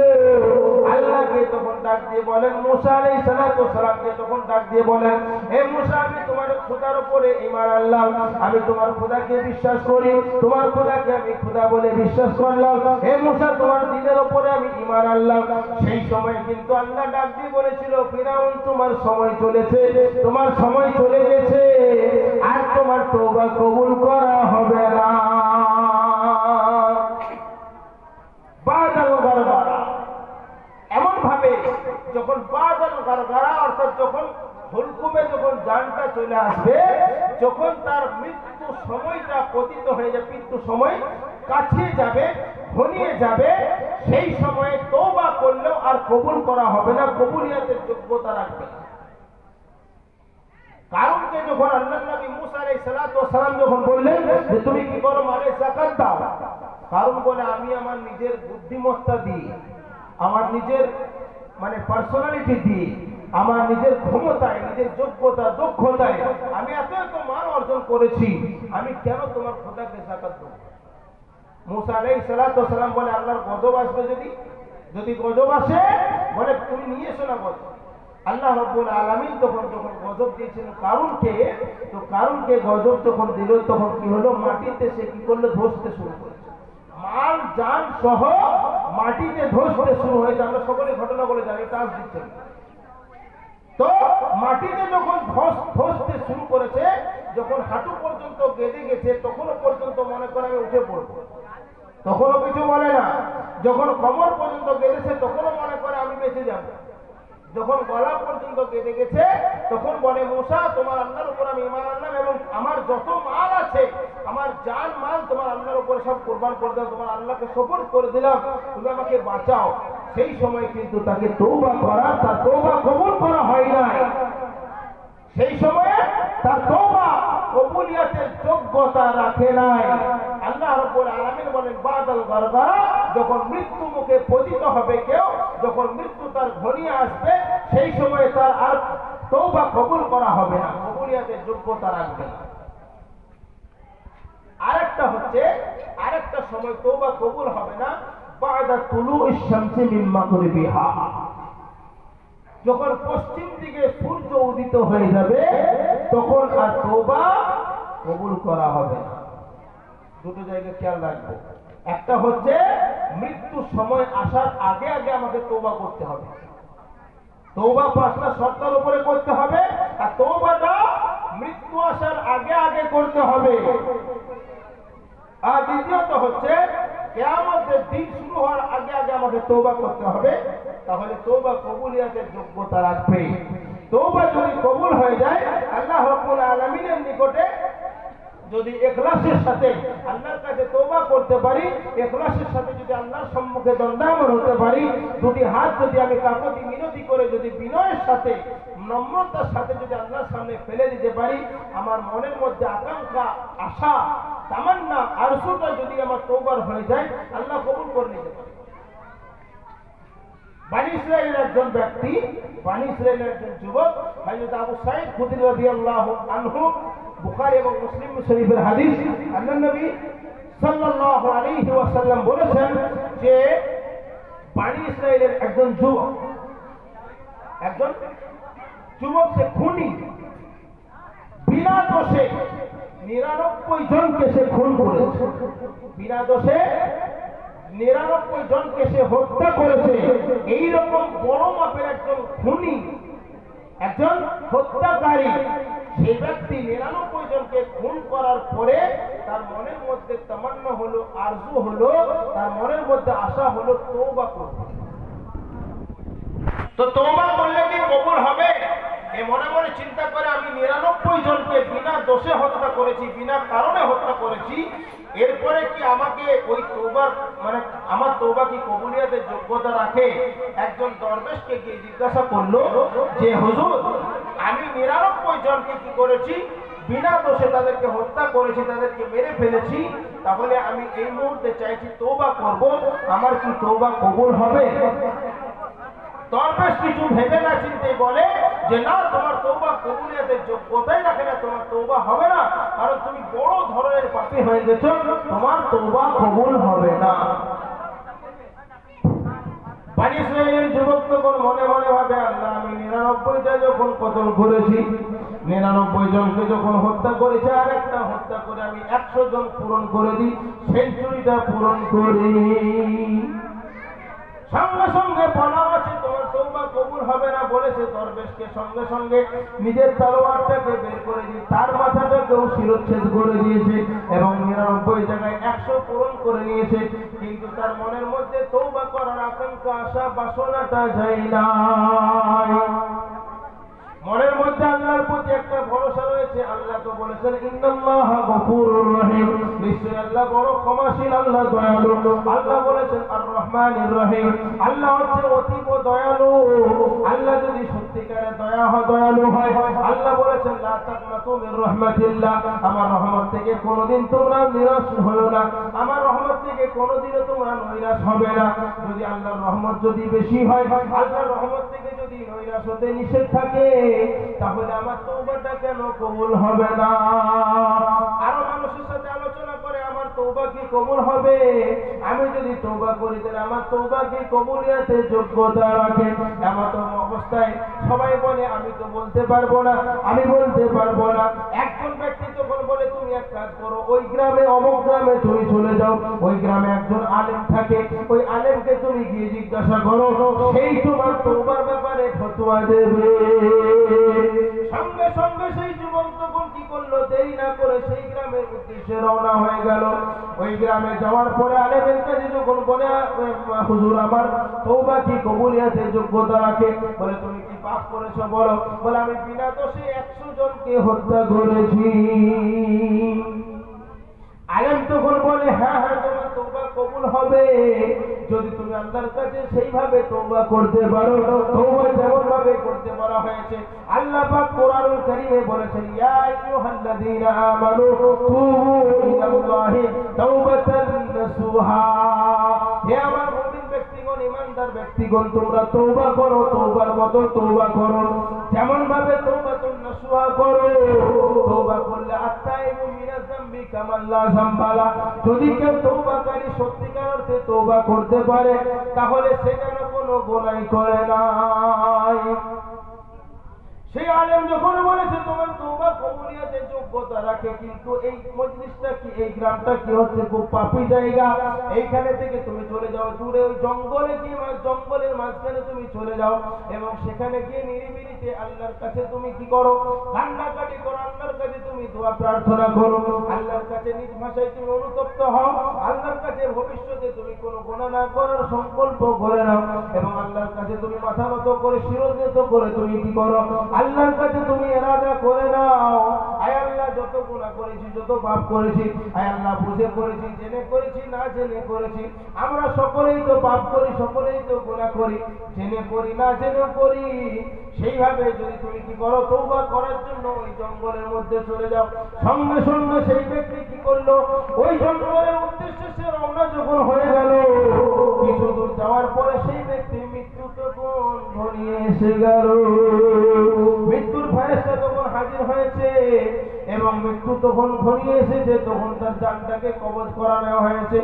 আল্লাহকে তখন ডাক দিয়ে বলেন, মূসা আলাইহিস সালাতু ওয়াস সালামকে তখন ডাক দিয়ে বলেন, হে মূসা, আমি তোমার খোদার উপরে ঈমান আনলাম, আমি তোমার খোদাকে বিশ্বাস করি, তোমার খোদাকে আমি খোদা বলে বিশ্বাস করলাম। হে মূসা, তোমার দ্বীনের উপরে আমি ঈমান আনলাম। সেই সময় কিন্তু আল্লাহ ডাক দিয়ে বলেছিল, ফিরআউন তোমার সময় চলেছে, তোমার সময় চলে গেছে, আর তোমার তওবা কবুল করা হবে না। বাদাল গারগারা, এমন ভাবে যখন বাদাল গারগারা অর্থাৎ যখন হুলকুমে যখন জানটা চলে আসবে, যখন তার মৃত্যু সময়টা পতিত হয়ে যাবে, মৃত্যু সময় কাছে যাবে, ঘনিয়ে যাবে, সেই সময়ে তওবা করলেও আর কবুল করা হবে না, কবুলিয়াতের যোগ্যতা রাখবে না। কারণকে যখন আল্লাহর নবী মূসা আলাইহিস সালাতু ওয়াস সালাম যখন বললেন যে তুমি কি করো, মানে যাকাত দাও, কারণ বলে আমি আমার নিজের বুদ্ধিমত্তা দিয়ে, আমার নিজের মানে পার্সোনালিটি দিয়ে, আমার নিজের ক্ষমতায়, নিজের যোগ্যতা দক্ষতায় আমি এত মান অর্জন করেছি, আমি কেন তোমার খোদাকে যাকাত দেব। মূসা আলাইহিস সালাতু ওয়াস সালাম বলে, আল্লাহর গজব আসবে, যদি গজব আসে বলে তুমি নিয়ে এসো না গজব। আল্লাহ রাব্বুল আলামিন যখন গজব দিয়েছেন কারুনকে, তো কারুনকে গজব যখন দিল, তখন কি হলো, মাটিতে সে কি করলো, ধসতে শুরু করেছে, মাল জান সহ মাটিতে ধসতে শুরু হয়েছে। আমরা সকলে ঘটনা বলে জানি, টাচ দিচ্ছেন। তো মাটিতে যখন ধসতে শুরু করেছে, যখন হাঁটু পর্যন্ত বেঁধে গেছে, তখনও পর্যন্ত মনে করে আমি উঠে পড়বো, তখনও কিছু বলে না। যখন কোমর পর্যন্ত বেঁধেছে, তখনও মনে করে আমি বেঁচে যাব। যখন গলা পর্যন্ত কেটে গেছে তখন বলে মুসা তোমার আল্লাহর উপর আমি ঈমান আনলাম এবং আমার যত মাল আছে আমার জান মাল তোমার আল্লাহর উপর সব কুরবান করে দাও, তোমার আল্লাহকে সুপর্দ করে দিলাম, তুমি আমাকে বাঁচাও। সেই সময় কিন্তু তাকে তওবা করা, তার তওবা কবুল করা হয় নাই। সেই সময়ে তার তওবা কবুলিয়াতের যোগ্যতা রাখে নাই। আল্লাহ রাব্বুল আলামিন বলেন বাদাল গারগারা, যখন মৃত্যু মুখে পতিত হবে কেউ, যখন মৃত্যু তার ঘনিয়ে আসবে সেই সময় তার আর তওবা কবুল করা হবে না, কবুলিয়াতের যোগ্যতা রাখবে না। আরেকটা সময় তওবা কবুল হবে না, বাদা তুলুইশ শামসি মিন মাগরিবিহা, যখন পশ্চিম দিকে সূর্য উদিত হয়ে যাবে তখন আর তওবা কবুল করা হবে না। দুটো জায়গায় খেয়াল রাখবো, একটা হচ্ছে মৃত্যুর সময় আসার আগে আগে আমাকে তওবা করতে হবে, তওবা 5টা শর্তের উপরে করতে হবে, আর তওবাটা মৃত্যু আসার আগে আগে করতে হবে। আর দ্বিতীয়ত হচ্ছে কিয়ামতের দিন শুরু হওয়ার আগে আগে আমাকে তওবা করতে হবে, তাহলে তওবা কবুলিয়াতের যোগ্যতা রাখবে। তওবা যদি কবুল হয়ে যায় আল্লাহ রাব্বুল আলামিনের নিকটে যদি ইখলাসের সাথে আল্লাহর কাছে তওবা করতে পারি, ইখলাসের সাথে যদি আল্লাহর সম্মুখে দণ্ডায়মান হতে পারি, দুটি হাত যদি আমি কাকতি মিনতি করে যদি বিনয়ের সাথে নম্রতার সাথে যদি আল্লাহর সামনে ফেলে দিতে পারি, আমার মনের মধ্যে আকাঙ্ক্ষা আশা তামান্না আরজুটা যদি আমার তওবার হয়ে যায় আল্লাহ কবুল করে নিতে পারে। বানি ইসরাইলের একজন ব্যক্তি, বানি ইসরাইলের একজন যুবক হযরত আবু সাঈদ খুদরি রাদিয়াল্লাহু আনহু, বুখারী এবং মুসলিম শরীফের হাদিস, আল্লাহর নবী সাল্লাল্লাহু আলাইহি ওয়াসাল্লাম বলেছেন যে বানি ইসরাইলের একজন যুবক সে খুনি, বিনা দোষে 99 জনকে সে খুন করেছে, বিনা দোষে 99 জনকে সে হত্যা করেছে। এইরকম বড় মাপের একজন খুনি, একজন হত্যাকারী, সেই ব্যক্তি 99 জনকে খুন করার পরে তার মনের মধ্যে তামান্না হলো, আরজু হলো, তার মনের মধ্যে আশা হলো তওবা করবে। তো তওবা করলে কি কবুল হবে? এই মনে মনে চিন্তা করে আমি 99 জনকে বিনা দোষে হত্যা করেছি, বিনা কারণে হত্যা করেছি, এরপরে কি আমাকে ওই তওবার মানে আমার তওবা কি কবুলিয়াতের যোগ্যতা রাখে? একজন দরবেশকে গিয়ে জিজ্ঞাসা করলো যে হুজুর আমি 99 জনকে কি করেছি, বিনা দোষে তাদেরকে হত্যা করেছি, তাদেরকে মেরে ফেলেছি, তাহলে আমি এই মুহূর্তে চাইছি তওবা করব, আমার কি তওবা কবুল হবে? দরবেশ কিছু ভেবে না চিন্তে বলে যে না, তোমার তওবা কবুলিয়াতের যোগ্যতাই রাখে না, তোমার তওবা হবে না, কারণ তুমি বড় ধরনের পাপী হয়ে গেছো, তোমার তওবা কবুল হবে না। বানি ইসরাইলের যুবক তখন মনে মনে ভাবে আল্লাহ আমি 99টা যখন কতল করেছি, 99 জনকে যখন হত্যা করেছি, আর একটা হত্যা করে আমি 100 জন পূরণ করে দিই, সেঞ্চুরিটা পূরণ করি। সঙ্গে সঙ্গে বলা আছে তোমার তওবা কবুল হবে না বলেছে দরবেশকে সঙ্গে সঙ্গে নিজের তলোয়ারটাকে বের করে দিয়ে তার মাথাটাকেও শিরচ্ছেদ করে দিয়েছে এবং 99 জায়গায় 100 পূরণ করে নিয়েছে, কিন্তু তার মনের মধ্যে তওবা করার আকাঙ্ক্ষা আশা বাসনাটা যায় না। মনের মধ্যে আল্লাহর প্রতি একটা ভরসা রয়েছে, আল্লাহ তো বলেছেন ইন্নাল্লাহা গফুরুর রহিম, নিশ্চয়ই আল্লাহ বড় ক্ষমাশীল, আল্লাহ দয়ালু। আল্লাহ বলেছেন আর রহমানির রহিম, আল্লাহ হচ্ছে অতীব দয়ালু। আল্লাহ যদি সত্যিকারে দয়ালু হয়, আল্লাহ বলেছেন লা তাকনাতু মির রাহমাতিল্লাহ, আমার রহমত থেকে কোনোদিন তোমরা নিরাশ হলো না, আমার রহমত থেকে কোনোদিনও তোমরা নৈরাশ হবে না। যদি আল্লাহর রহমত যদি বেশি হয়, আল্লাহর রহমত থেকে যদি নৈরাশ হতে নিষেধ থাকে, তাহলে আমার তওবাটা কেন কবুল হবে না? আরো মানুষের সাথে আলোচনা করে আমার তওবা কি কবুল হবে? আমি যদি তওবা করি তাহলে আমার তওবা কি কবুলিয়াতের যোগ্যতা রাখে? এমন অবস্থায় সবাই বলে আমি তো বলতে পারবো না, আমি বলতে পারবো না। একজন ব্যক্তি তখন বলে তুমি এক কাজ করো, ওই গ্রামে অমুক গ্রামে তুমি চলে যাও, ওই গ্রামে একজন আলেম থাকে, ওই আলেমকে তুমি গিয়ে জিজ্ঞাসা করো, সেই তোমার তওবার ব্যাপারে ফতোয়া দেবে। সঙ্গে সঙ্গে সেই যুবক তখন কি করলো, দেরি না করে সেই গ্রামের উদ্দেশ্যে রওনা হয়ে গেল। ওই গ্রামে যাওয়ার পরে আলেমের কাছে যখন বলে, হুজুর আমার তওবা কি কবুলিয়াতের যোগ্যতা রাখে? বলে তুমি কি পাপ করেছো বলো। বলে আমি বিনা দোষে 100 জনকে হত্যা করেছি। আলেম তখন বলে হ্যাঁ হ্যাঁ তোমার তওবা কবুল হবে যদি তুমি আল্লাহর কাছে সেইভাবে তওবা করতে পারো। তওবা যেমন ভাবে করতে বলা হয়েছে, আল্লাহ পাক কোরআনুল কারীমে বলেছেন ইয়া আইয়ুহাল্লাযীনা আমানু তুবু ইলাল্লাহি তাওবাতান নাসুহা। হে আমার মুমিন ব্যক্তিগণ, ঈমানদার ব্যক্তিগণ, তোমরা তওবা করো, তওবার মতো তওবা করো, যেমন ভাবে তাওবাতুন নাসুহা করো। তওবা করলে আত্তাইবু মিনাজ যামবি কামাল্লা জামবালা। যদি কেউ তওবাকারী সত্যিকার অর্থে তওবা করতে পারে তাহলে সে যেন কোনো গুনাহ করে নাই। সেই আলেম যখন বলেছে তোমার তওবা কবুলিয়াতের যোগ্যতা রাখে, কিন্তু এই মজলিসটা কি, এই গ্রামটা কি হচ্ছে খুব পাপী জায়গা, এইখানে থেকে তুমি চলে যাও দূরে, ওই জঙ্গলে গিয়ে, জঙ্গলের মাঝখানে তুমি চলে যাও এবং সেখানে গিয়ে নিরিবিলিতে আল্লাহর কাছে তুমি কি করো, কান্নাকাটি করো, আল্লাহর কাছে তুমি দোয়া প্রার্থনা করো, আল্লাহর কাছে নিজ ভাষায় তুমি অনুতপ্ত হও, আল্লাহর কাছে ভবিষ্যতে তুমি কোনো গুনাহ না করার সংকল্প করে নাও এবং আল্লাহর কাছে তুমি মাথা নত করে শিরোধার্য করে তুমি কি করো, আল্লাহর কাছে তুমি ইরাদা করে নাও, আয় আল্লাহ যত গুনাহ করেছি, যত পাপ করেছি, আয় আল্লাহ বুঝে করেছি, জেনে করেছি, না জেনে করেছি, আমরা সকলেই তো পাপ করি, সকলেই তো গুনাহ করি, জেনে করি না জেনে করি। সেইভাবে যদি তুমি কি করো, তওবা করার জন্য ওই জঙ্গলের মধ্যে চলে যাও। সঙ্গে সঙ্গে সেই ব্যক্তি কি করলো, ওই জঙ্গলের উদ্দেশ্যে সে রওনা যখন হয়ে গেল, কিছু দূর যাওয়ার পরে সেই ব্যক্তি মৃত্যু তখন ঘনিয়ে এসে গেল। মৃত্যুর ফেরেশতা তখন হাজির হয়েছে এবং মৃত্যু তখন ঘনিয়ে এসেছে, তখন তার জানটাকে কবজ করা নেওয়া হয়েছে।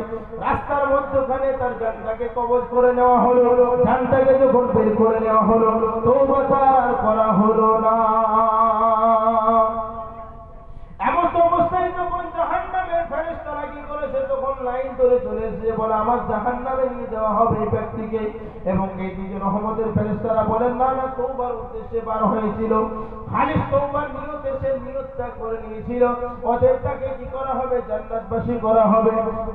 রাস্তার মধ্যখানে তার জানটাকে কবজ করে নেওয়া হলো। জানটাকে যখন বের করে নেওয়া হলো, তওবা আর করা হলো না। এমন অবস্থায় যখন জাহান্নামের ফেরেশতারা কি করেছে, তখন লাইন ধরে চলে এসেছে, বলে আমার জাহান্নামে নিয়ে যাওয়া হবে এই ব্যক্তিকে। এবং এইদিকে রহমতের ফেরেশতারা বলেন না না, তওবার উদ্দেশ্যে বার হয়েছিল, খালিস তওবার নিয়তে সে নিয়তটা করে নিয়েছিল, ওদের তাকে কি করা হবে, জান্নাতবাসী করা হবে।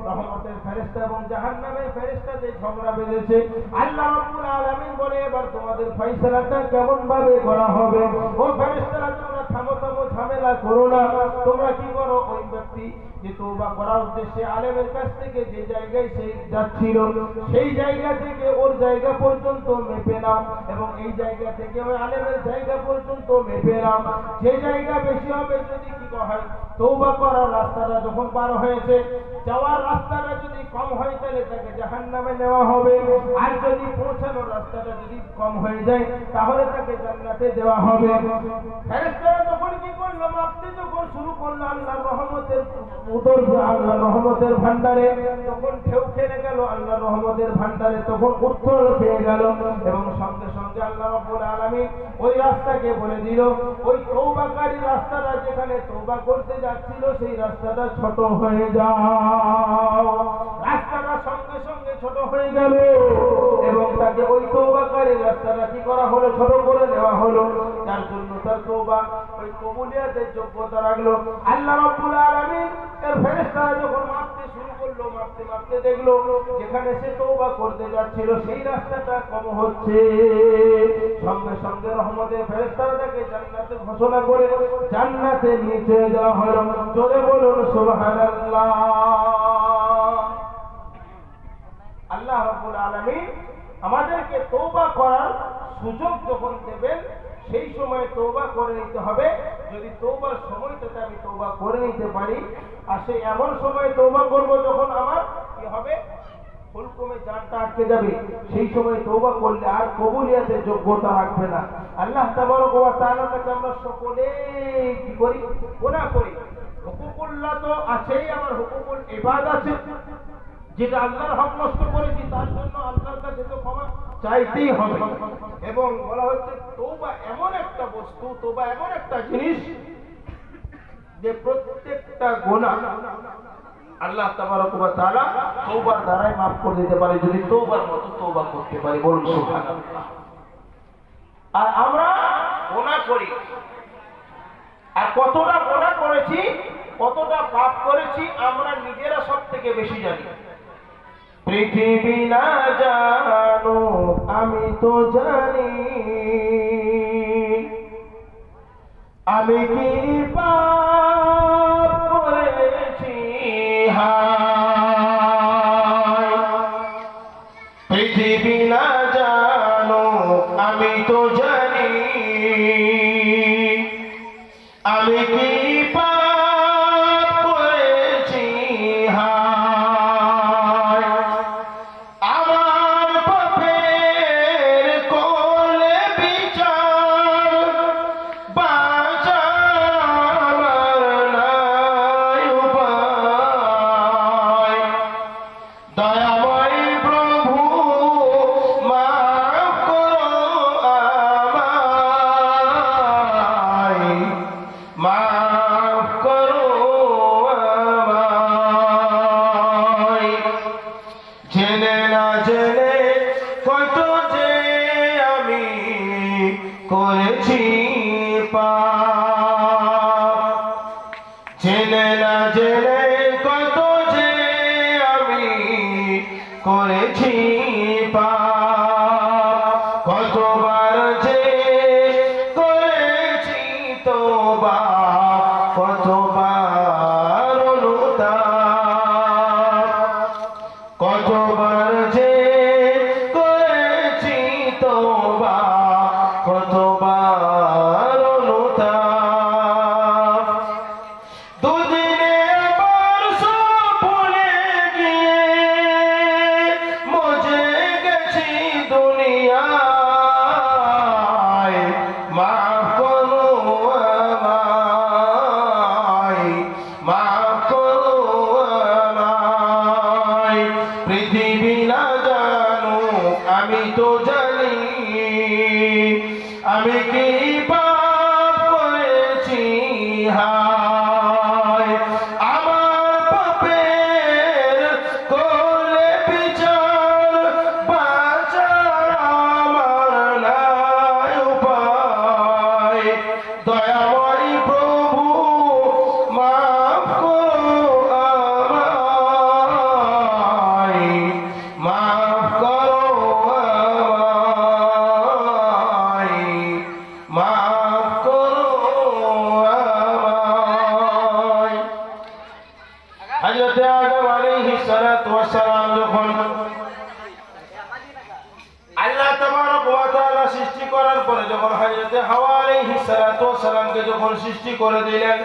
রহমতের ফেরেশতা এবং জাহান্নামের ফেরেশতাদের ঝগড়া বেঁধেছে। আল্লাহ রাব্বুল আলামিন বলে এবার তোমাদের ফয়সালাটা কেমন ভাবে করা হবে। ও ফেরেশতারা তোমরা থামো থামো, ঝামেলা করো না, তোমরা কি করো, ওই ব্যক্তি যে তওবা করার উদ্দেশ্যে আলেমের কাছ থেকে যে জায়গায় সে যাচ্ছিল, সেই জায়গা থেকে ওর জায়গা পর্যন্ত মেপে নাও এবং এই জায়গা থেকে ওই আলেমের জায়গা পর্যন্ত মেপে নাও। যে জায়গা বেশি হবে, যদি কি হয়, তওবা করার রাস্তাটা যখন পার হয়েছে, যাওয়ার রাস্তাটা যদি কম হয় তাহলে তাকে জাহান্নামে নেওয়া হবে, আর যদি পৌঁছানোর রাস্তাটা যদি কম হয়ে যায় তাহলে তাকে জান্নাতে দেওয়া হবে। ফেরেশতারা যখন কি করলো, মাপতে যখন শুরু করলো আল্লাহর রহমতের উদর, আল্লাহর রহমতের ভান্ডারে তখন ঢেউ খেলে গেল, আল্লাহর রহমতের ভান্ডারে তখন উত্তর পেয়ে গেল এবং সঙ্গে সঙ্গে আল্লাহ রাব্বুল আলামিন ওই রাস্তাকে বলে দিল, ওই তওবাকারী রাস্তাটা যেখানে তওবা করতে যাচ্ছিল সেই রাস্তাটা ছোট হয়ে যাও। রাস্তাটা সঙ্গে সঙ্গে ছোট হয়ে গেল এবং তাকে ওই তওবাকারী রাস্তাটা কি করা হলো, ছোট করে নেওয়া হলো, যার জন্য তার তওবা ওই কবুলিয়াতের যোগ্যতা রাখলো। আল্লাহ রাব্বুল আলামিন এর ফেরেশতারা যখন মাপতে শুরু করলো, মাপতে মাপতে দেখলো যেখানে সে তওবা করতে যাচ্ছিল সেই রাস্তাটা কম হচ্ছে। সঙ্গে সঙ্গে রহমতের ফেরেশতারা তাকে জান্নাতে ঘোষণা করে জান্নাতে নিয়ে যাওয়া হলো। জোরে বলুন সুবহানাল্লাহ। আল্লাহ রাব্বুল আলামিন আমাদেরকে তওবা করার সুযোগ যখন দেবেন, সেই সময় তওবা করে নিতে হবে। যদি তওবার সময়টাতে আমি তওবা করে নিতে পারি, আর সেই এমন সময় তওবা করব যখন আমার কি হবে, হুলকুমে জানটা আটকে যাবে, সেই সময় তওবা করলে আর কবুলিয়াতের যোগ্যতা রাখবে না। আল্লাহ তাবারক ওয়া তাআলার কাছে আমরা সকলে কি করি, গুনাহ করি। হুকুকুল্লাহ তো আছেই, আমার হুকুকুল ইবাদ আছে, যেটা আল্লাহর হক নষ্ট করেছি তার জন্য আল্লাহর কাছে তো ক্ষমা চাইতেই হবে। এবং বলা হচ্ছে তওবা এমন একটা বস্তু, তওবা এমন একটা জিনিস যে প্রত্যেকটা গুনাহ আল্লাহ তাবারক ওয়া তাআলা তওবার দ্বারাই maaf করে দিতে পারে, যদি তওবার মতো তওবা করতে পারি। বলুন সুবহানাল্লাহ। আর আমরা গুনাহ করি, আর কতটা গুনাহ করেছি কতটা পাপ করেছি আমরা নিজেরা সব থেকে বেশি জানি। পৃথিবী না জানো আমি তো জানি, আমি কি পাপ করেছি হায়। পৃথিবী না জানো আমি তো জানি, আমি কি পাপ করেছি হায়। আমার পাপের কোলে বিচার বাঁচার নাই উপায়। দয়াময় প্রভু মাফ করো আমায়, মাফ করো আমায়। জেনে না জেনে কত যে আমি করেছি পাপ, জেনে না জেনে কত যে আমি করেছি পাপ। কতবার যে করেছি তোবা, কতবার অনুতাপ। কতবার যে করেছি তোবা, কতবার অনুতাপ। দুদিনে আবার সব ভুলে গিয়ে মজে গেছি দুনিয়ায়, মাফ করো আমায়, মাফ করো আমায়। পৃথিবী না জানো আমি তো জানি, আমি কি পাপ করেছি হায়। আমার পাপের কোলে বিচার বাঁচার আমার নাই উপায়। দয়াময় প্রভু মাফ করো আমায়, মাফ করো আমায়, মাফ করো আমায়। হযরত আদম আলাইহিস সালাতু ওয়াস সালাম যখন আল্লাহ তাবারক ওয়া তাআলা সৃষ্টি করার পরে যখন হযরত হাওয়া আলাইহিস সালাতু ওয়াস সালামকে যখন সৃষ্টি করে দিলেন,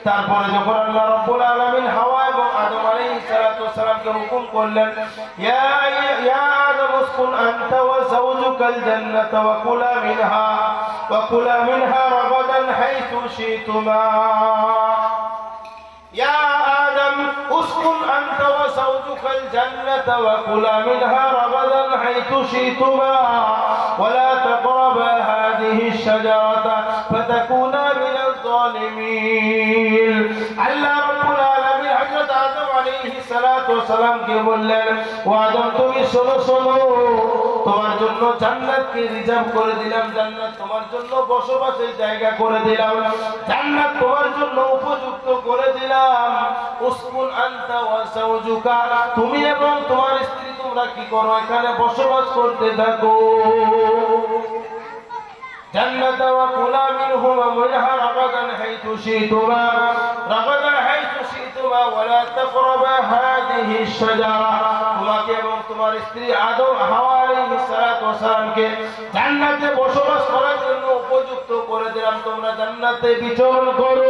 তারপরে যখন আল্লাহ রাব্বুল আলামিন হাওয়া এবং আদম আলাইহিস সালাতু ওয়াস সালামকে হুকুম করলেন, ইয়া আদম উসকুন আনতা ওয়া যাওজুকাল জান্নাতা ওয়া কুলা মিনহা রাগাদান হাইথু শিতুমা। يا آدم اسكن أنت وزوجك الجنة وكلا منها رغدا حيث شئتما ولا تقربا هذه الشجرة فتكونا من الظالمين. الله رب العالمين حضرت آدم আলাইহিস সালাতু ওয়াস সালামকে বললেন, ও আদম তুমি শোনো শোনো, তোমার জন্য জান্নাতকে রিজার্ভ করে দিলাম, জান্নাত তোমার জন্য বসবাসের জায়গা করে দিলাম, জান্নাত তোমার জন্য উপযুক্ত করে দিলাম। উসকুন আনতা ওয়া যাওজুকা, তুমি এবং তোমার স্ত্রী তোমরা কি করো এখানে বসবাস করতে থাকো। জান্নাতা ওয়া কুলা মিনহু ওয়া মিনহা রাগাদান হাইথু শিতুমা রাগাদান হাইথু শিতুমা ওয়া লা তাকরাবা হাযিহি শাজারা। তোমাকে এবং তোমার স্ত্রী আদম হাওয়া আলাইহিস সালাতু ওয়াস সালামকে জান্নাতে বসবাস করার জন্য উপযুক্ত করে দিলাম। তোমরা জান্নাতে বিচরণ করো,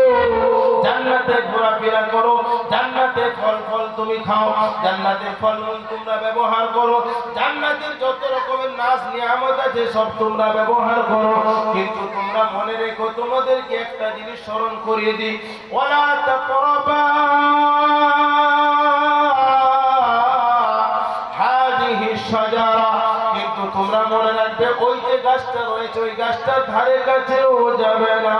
জান্নাতে ঘোরাফেরা করো, জান্নাতে ফল তুমি খাও, জান্নাতে ফল তোমরা ব্যবহার করো, জান্নাতের যত রকমের নাজ নিয়ামত আছে সব তোমরা ব্যবহার করো। কিন্তু তোমরা মনে রেখো, তোমাদেরকে একটা জিনিস স্মরণ করিয়ে দিই, ওয়ালা তাকরাবা হাযিহি শাজারা। কিন্তু তোমরা মনে রাখবে ওই যে গাছটা রয়েছে ওই গাছটার ধারে কাছেও যাবে না।